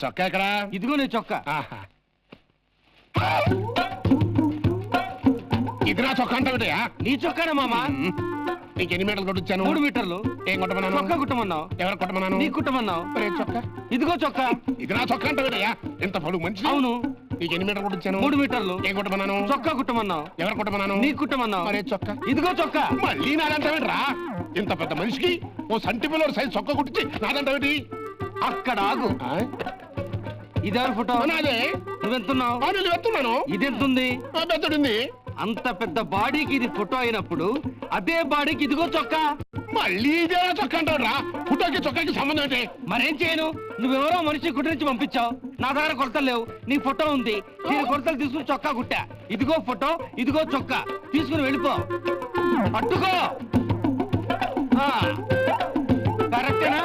చొక్కా ఎక్కడ? ఇదిగో నీ చొక్కా. ఇది నా చొక్కా అంటావిటయా? నీ చొక్కానే మామా. నీకు ఎన్ని మీటర్లు కొట్టించాను? 3 మీటర్లు. ఏం కొట్టమన్నాను? చొక్కా కుట్టమన్నావు. ఎవరు కొట్టమన్నాను? నీ కుట్టమన్నావు. చొక్కా ఇదిగో చొక్కా. ఇది నా చొక్కా అంటావిటయా? ఎంత పొడుగు మంచి. అవును. నీకు ఎన్ని మీటర్లు కొట్టించాను? 3 మీటర్లు. ఏం కొట్టమన్నాను? చొక్కా కుట్టమన్నావు. ఎవరు కొట్టమన్నాను? నీ కుట్టమన్నావు. మరే చొక్కా. ఇదిగో చొక్కా. మళ్ళీ నాదంటావేంట్రా? ఇంత పెద్ద మనిషికి ఓ సంటి పిల్లల సైజ్ చొక్కా కుట్టించి నాదంటావేంటి? అక్కడ ఆగు. ఇదెవరి ఫోటో? నాదే. నువ్వెంతున్నావు? నేను వెళ్తున్నాను. ఇదెంతుంది? పెద్దడింది. అంత పెద్ద బాడీకి ఇది ఫోటో అయినప్పుడు అదే బాడీకి ఇదిగో చొక్కా. మళ్ళీ ఇదే చొక్కా అంటావురా? ఫోటోకి చొక్కాకి సంబంధం ఏంటి? మరేం చేయను? నువ్వెవరో మనిషి కుట్టించి పంపించావు. నా దగ్గర కొలతలు లేవు. నీ ఫోటో ఉంది. నేను కొలతలు తీసుకుని చొక్కా కుట్టా. ఇదిగో ఫోటో, ఇదిగో చొక్కా. తీసుకుని వెళ్ళిపో. పట్టుకో. కరెక్టేనా?